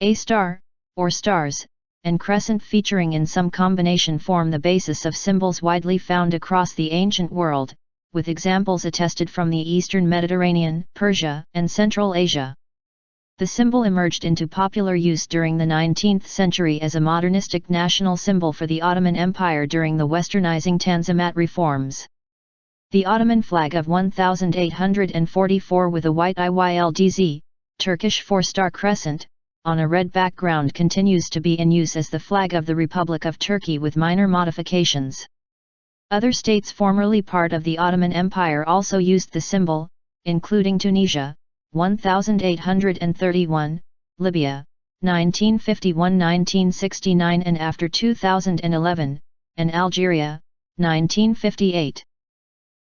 A star, or stars, and crescent featuring in some combination form the basis of symbols widely found across the ancient world, with examples attested from the Eastern Mediterranean, Persia, and Central Asia. The symbol emerged into popular use during the 19th century as a modernistic national symbol for the Ottoman Empire during the Westernizing Tanzimat reforms. The Ottoman flag of 1844 with a white ay-yıldız, Turkish for star-crescent, on a red background continues to be in use as the flag of the Republic of Turkey with minor modifications. Other states formerly part of the Ottoman Empire also used the symbol, including Tunisia, 1831, Libya, 1951-1969 and after 2011, and Algeria, 1958.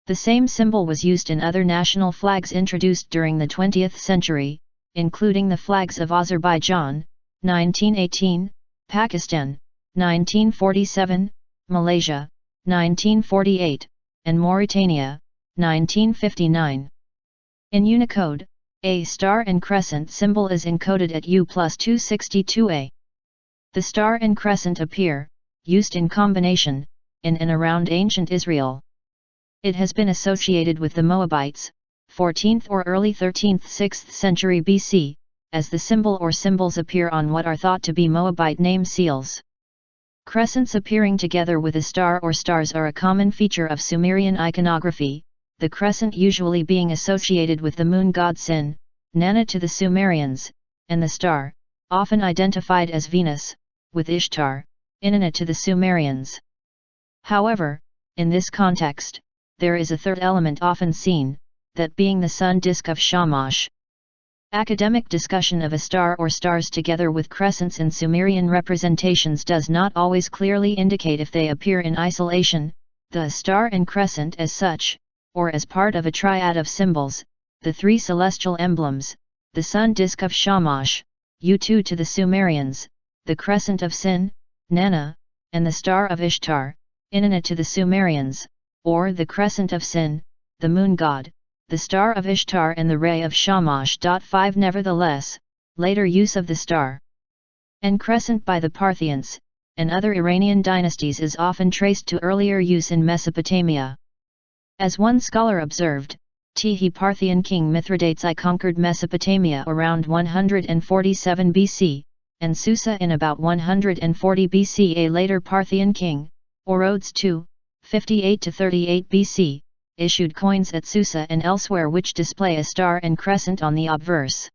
The same symbol was used in other national flags introduced during the 20th century, including the flags of Azerbaijan, 1918, Pakistan, 1947, Malaysia, 1948, and Mauritania, 1959. In Unicode, a star and crescent symbol is encoded at U+262A. The star and crescent appear, used in combination, in and around ancient Israel. It has been associated with the Moabites, 14th or early 13th-6th century BC, as the symbol or symbols appear on what are thought to be Moabite name seals. Crescents appearing together with a star or stars are a common feature of Sumerian iconography, the crescent usually being associated with the moon god Sin, Nana to the Sumerians, and the star, often identified as Venus, with Ishtar, Inanna to the Sumerians. However, in this context, there is a third element often seen, that being the sun disk of Shamash. Academic discussion of a star or stars together with crescents in Sumerian representations does not always clearly indicate if they appear in isolation, the star and crescent as such, or as part of a triad of symbols, the three celestial emblems, the sun disk of Shamash, U2 to the Sumerians, the crescent of Sin, Nana, and the star of Ishtar, Inanna to the Sumerians, or the crescent of Sin, the moon god, the star of Ishtar and the ray of Shamash. 5 Nevertheless, later use of the star and crescent by the Parthians, and other Iranian dynasties is often traced to earlier use in Mesopotamia. As one scholar observed, Tihi Parthian king Mithridates I conquered Mesopotamia around 147 BC, and Susa in about 140 BC. A later Parthian king, Orodes II, 58–38 BC, issued coins at Susa and elsewhere which display a star and crescent on the obverse.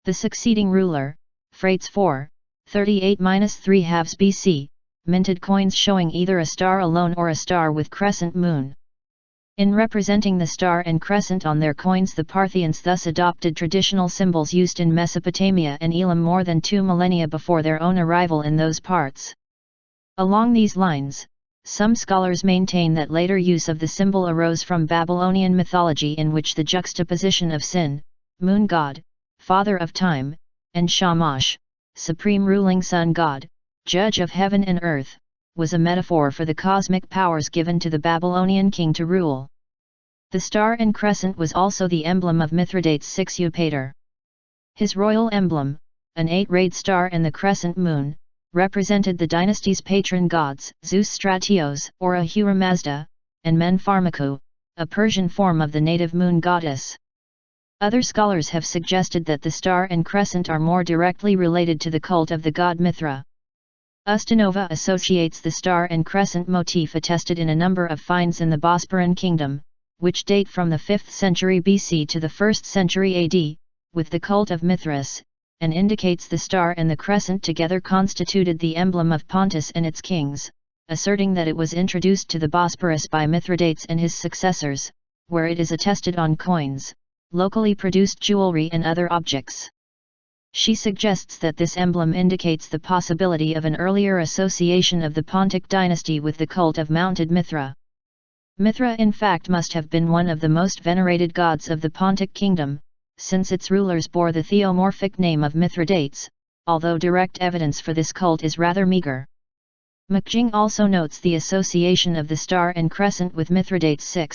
The succeeding ruler, Phraates IV, 38–3 halves BC, minted coins showing either a star alone or a star with crescent moon. In representing the star and crescent on their coins, the Parthians thus adopted traditional symbols used in Mesopotamia and Elam more than 2 millennia before their own arrival in those parts. Along these lines, some scholars maintain that later use of the symbol arose from Babylonian mythology, in which the juxtaposition of Sin, moon god, father of time, and Shamash, supreme ruling sun god, judge of heaven and earth, was a metaphor for the cosmic powers given to the Babylonian king to rule. The star and crescent was also the emblem of Mithridates VI Eupator. His royal emblem, an 8-rayed star and the crescent moon, represented the dynasty's patron gods, Zeus Stratios or Ahura Mazda, and Men Pharmakou, a Persian form of the native moon goddess. Other scholars have suggested that the star and crescent are more directly related to the cult of the god Mithra. Ustinova associates the star and crescent motif attested in a number of finds in the Bosporan kingdom, which date from the 5th century BC to the 1st century AD, with the cult of Mithras, and indicates the star and the crescent together constituted the emblem of Pontus and its kings, asserting that it was introduced to the Bosporus by Mithridates and his successors, where it is attested on coins, locally produced jewelry and other objects. She suggests that this emblem indicates the possibility of an earlier association of the Pontic dynasty with the cult of mounted Mithra. Mithra in fact must have been one of the most venerated gods of the Pontic kingdom, since its rulers bore the theomorphic name of Mithridates, although direct evidence for this cult is rather meager. McJing also notes the association of the star and crescent with Mithridates VI,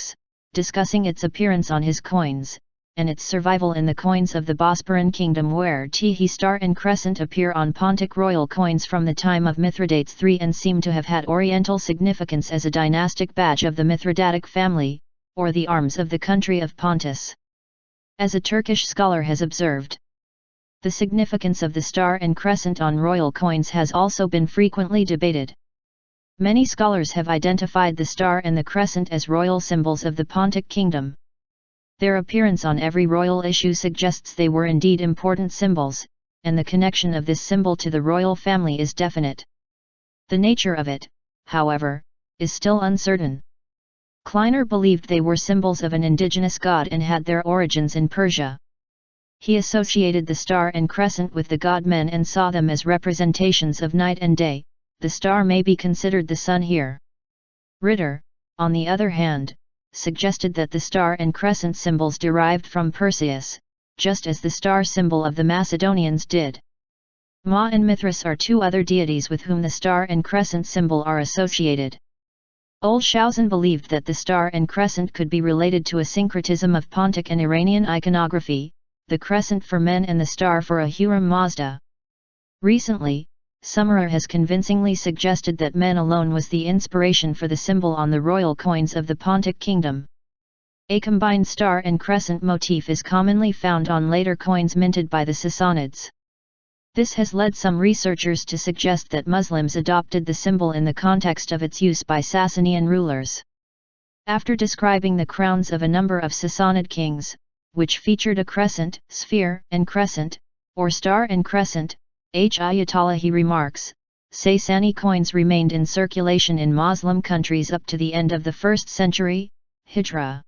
discussing its appearance on his coins, and its survival in the coins of the Bosporan kingdom, where Th star and crescent appear on Pontic royal coins from the time of Mithridates III and seem to have had oriental significance as a dynastic badge of the Mithridatic family, or the arms of the country of Pontus. As a Turkish scholar has observed, the significance of the star and crescent on royal coins has also been frequently debated. Many scholars have identified the star and the crescent as royal symbols of the Pontic kingdom. Their appearance on every royal issue suggests they were indeed important symbols, and the connection of this symbol to the royal family is definite. The nature of it, however, is still uncertain. Kleiner believed they were symbols of an indigenous god and had their origins in Persia. He associated the star and crescent with the god Men and saw them as representations of night and day. The star may be considered the sun here. Ritter, on the other hand, suggested that the star and crescent symbols derived from Perseus, just as the star symbol of the Macedonians did. Ma and Mithras are two other deities with whom the star and crescent symbol are associated. Olshausen believed that the star and crescent could be related to a syncretism of Pontic and Iranian iconography, the crescent for men and the star for Ahura Mazda. Recently, Summerer has convincingly suggested that Men alone was the inspiration for the symbol on the royal coins of the Pontic kingdom. A combined star and crescent motif is commonly found on later coins minted by the Sassanids. This has led some researchers to suggest that Muslims adopted the symbol in the context of its use by Sasanian rulers. After describing the crowns of a number of Sassanid kings, which featured a crescent, sphere, and crescent, or star and crescent, Ayatollah he remarks, Sasani coins remained in circulation in Muslim countries up to the end of the 1st century, Hijra.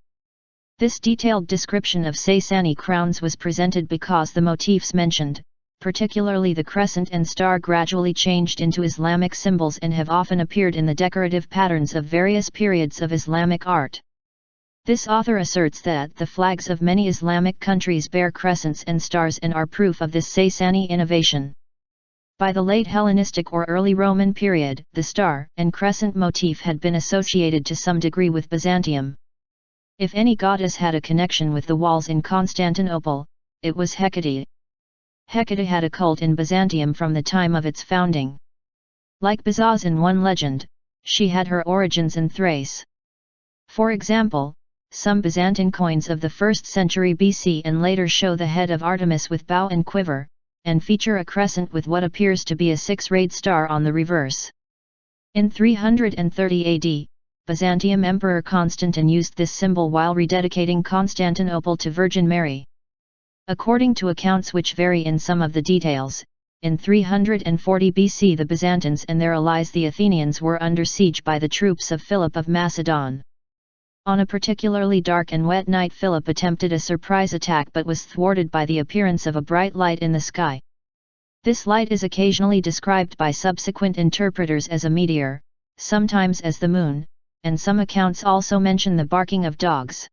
This detailed description of Sasani crowns was presented because the motifs mentioned, particularly the crescent and star, gradually changed into Islamic symbols and have often appeared in the decorative patterns of various periods of Islamic art. This author asserts that the flags of many Islamic countries bear crescents and stars and are proof of this Sasani innovation. By the late Hellenistic or early Roman period, the star and crescent motif had been associated to some degree with Byzantium. If any goddess had a connection with the walls in Constantinople, it was Hecate. Hecate had a cult in Byzantium from the time of its founding. Like Bizaz in one legend, she had her origins in Thrace. For example, some Byzantine coins of the 1st century BC and later show the head of Artemis with bow and quiver, and feature a crescent with what appears to be a six-rayed star on the reverse. In 330 AD, Byzantium Emperor Constantine used this symbol while rededicating Constantinople to Virgin Mary. According to accounts which vary in some of the details, in 340 BC the Byzantines and their allies the Athenians were under siege by the troops of Philip of Macedon. On a particularly dark and wet night Philip attempted a surprise attack but was thwarted by the appearance of a bright light in the sky. This light is occasionally described by subsequent interpreters as a meteor, sometimes as the moon, and some accounts also mention the barking of dogs.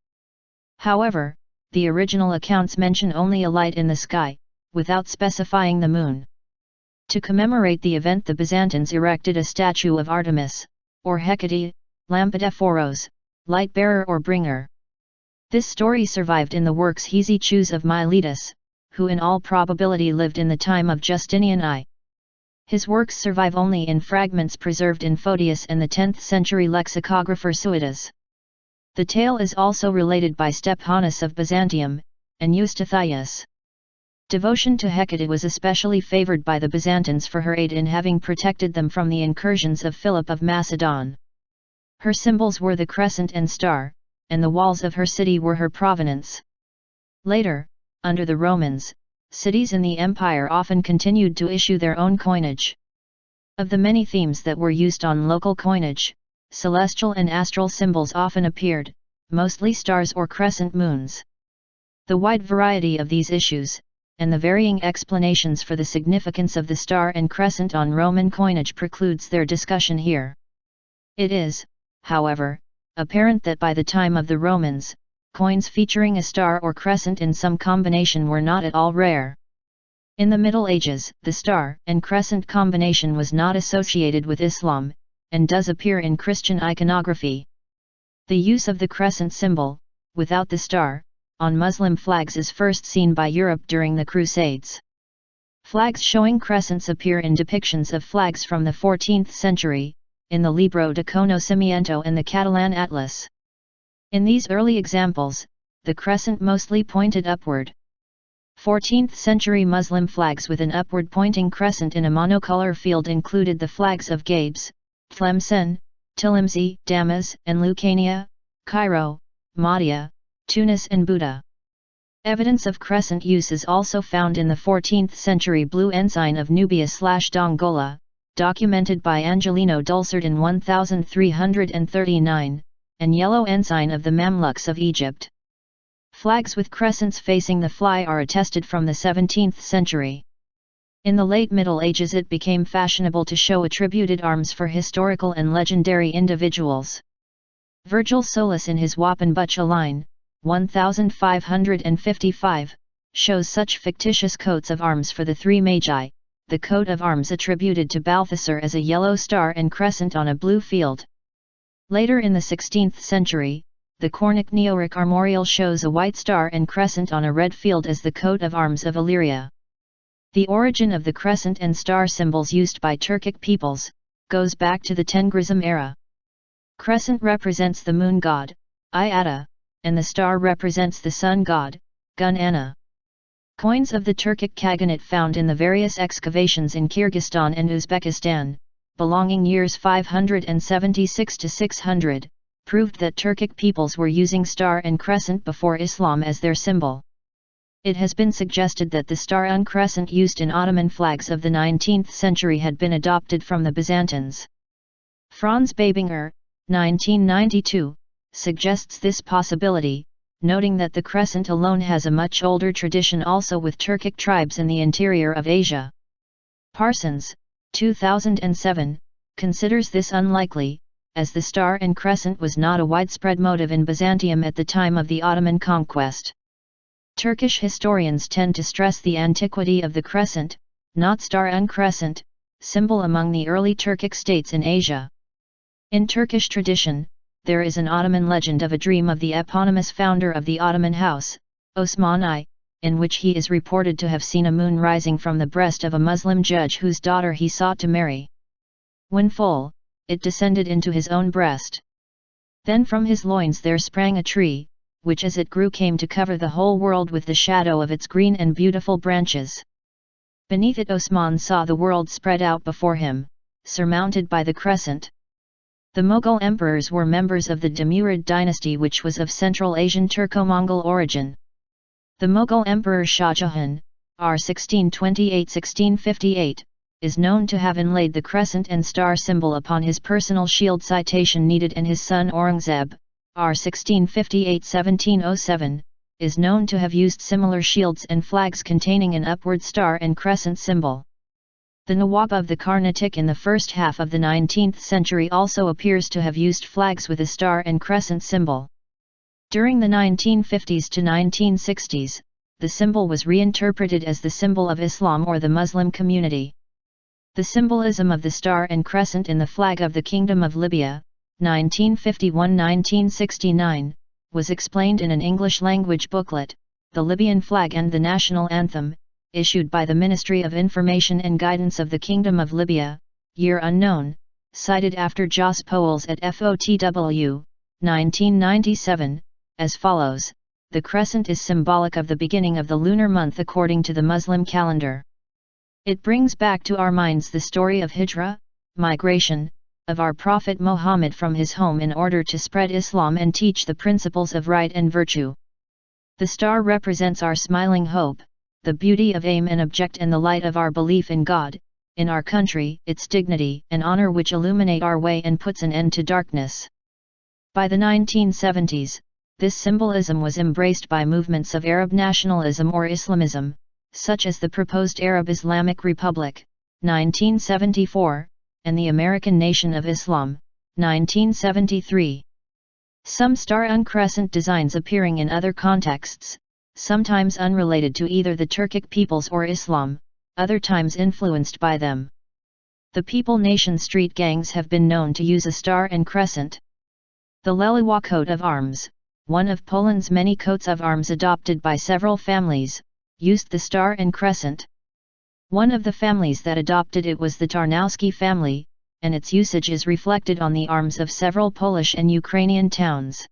However, the original accounts mention only a light in the sky, without specifying the moon. To commemorate the event the Byzantines erected a statue of Artemis, or Hecate, Lampidephoros, light-bearer or bringer. This story survived in the works Hesychus of Miletus, who in all probability lived in the time of Justinian I. His works survive only in fragments preserved in Photius and the 10th century lexicographer Suidas. The tale is also related by Stephanus of Byzantium, and Eustathius. Devotion to Hecate was especially favored by the Byzantines for her aid in having protected them from the incursions of Philip of Macedon. Her symbols were the crescent and star, and the walls of her city were her provenance. Later, under the Romans, cities in the empire often continued to issue their own coinage. Of the many themes that were used on local coinage, celestial and astral symbols often appeared, mostly stars or crescent moons. The wide variety of these issues, and the varying explanations for the significance of the star and crescent on Roman coinage precludes their discussion here. It is, however, apparent that by the time of the Romans, coins featuring a star or crescent in some combination were not at all rare. In the Middle Ages, the star and crescent combination was not associated with Islam, and does appear in Christian iconography. The use of the crescent symbol, without the star, on Muslim flags is first seen by Europe during the Crusades. Flags showing crescents appear in depictions of flags from the 14th century, in the Libro de Conocimiento and the Catalan Atlas. In these early examples, the crescent mostly pointed upward. 14th century Muslim flags with an upward pointing crescent in a monocolor field included the flags of Gabes, Tlemcen, Tilimsi, Damas and Lucania, Cairo, Mahdia, Tunis and Buda. Evidence of crescent use is also found in the 14th century blue ensign of Nubia/Dongola, documented by Angelino Dulcert in 1339, and yellow ensign of the Mamluks of Egypt. Flags with crescents facing the fly are attested from the 17th century. In the late Middle Ages it became fashionable to show attributed arms for historical and legendary individuals. Virgil Solus in his Wapenbuch line, 1555, shows such fictitious coats of arms for the three magi, the coat of arms attributed to Balthasar as a yellow star and crescent on a blue field. Later in the 16th century, the Cornic Neoric armorial shows a white star and crescent on a red field as the coat of arms of Illyria. The origin of the crescent and star symbols used by Turkic peoples goes back to the Tengrism era. Crescent represents the moon god, Ay-Ada, and the star represents the sun god, Gun-Ana. Coins of the Turkic Khaganate found in the various excavations in Kyrgyzstan and Uzbekistan, belonging years 576 to 600, proved that Turkic peoples were using star and crescent before Islam as their symbol. It has been suggested that the star and crescent used in Ottoman flags of the 19th century had been adopted from the Byzantines. Franz Babinger, 1992, suggests this possibility, noting that the crescent alone has a much older tradition also with Turkic tribes in the interior of Asia. Parsons, 2007, considers this unlikely, as the star and crescent was not a widespread motive in Byzantium at the time of the Ottoman conquest. Turkish historians tend to stress the antiquity of the crescent, not star and crescent, symbol among the early Turkic states in Asia. In Turkish tradition, there is an Ottoman legend of a dream of the eponymous founder of the Ottoman house, Osman I, in which he is reported to have seen a moon rising from the breast of a Muslim judge whose daughter he sought to marry. When full, it descended into his own breast. Then from his loins there sprang a tree, which as it grew came to cover the whole world with the shadow of its green and beautiful branches. Beneath it Osman saw the world spread out before him, surmounted by the crescent. The Mughal emperors were members of the Timurid dynasty which was of Central Asian Turco-Mongol origin. The Mughal Emperor Shah Jahan, r. 1628–1658, is known to have inlaid the crescent and star symbol upon his personal shield. Citation needed. And his son Aurangzeb, r. 1658–1707, is known to have used similar shields and flags containing an upward star and crescent symbol. The Nawab of the Carnatic in the first half of the 19th century also appears to have used flags with a star and crescent symbol. During the 1950s to 1960s, the symbol was reinterpreted as the symbol of Islam or the Muslim community. The symbolism of the star and crescent in the flag of the Kingdom of Libya, 1951–1969, was explained in an English-language booklet, The Libyan Flag and the National Anthem, issued by the Ministry of Information and Guidance of the Kingdom of Libya, year unknown, cited after Jos Poels at FOTW, 1997, as follows: the crescent is symbolic of the beginning of the lunar month according to the Muslim calendar. It brings back to our minds the story of Hijra, migration, of our Prophet Muhammad from his home in order to spread Islam and teach the principles of right and virtue. The star represents our smiling hope, the beauty of aim and object and the light of our belief in God, in our country, its dignity and honor which illuminate our way and puts an end to darkness. By the 1970s, this symbolism was embraced by movements of Arab nationalism or Islamism, such as the proposed Arab Islamic Republic, 1974, and the American Nation of Islam, 1973. Some star and crescent designs appearing in other contexts, sometimes unrelated to either the Turkic peoples or Islam, other times influenced by them. The people-nation street gangs have been known to use a star and crescent. The Leliwa coat of arms, one of Poland's many coats of arms adopted by several families, used the star and crescent. One of the families that adopted it was the Tarnowski family, and its usage is reflected on the arms of several Polish and Ukrainian towns.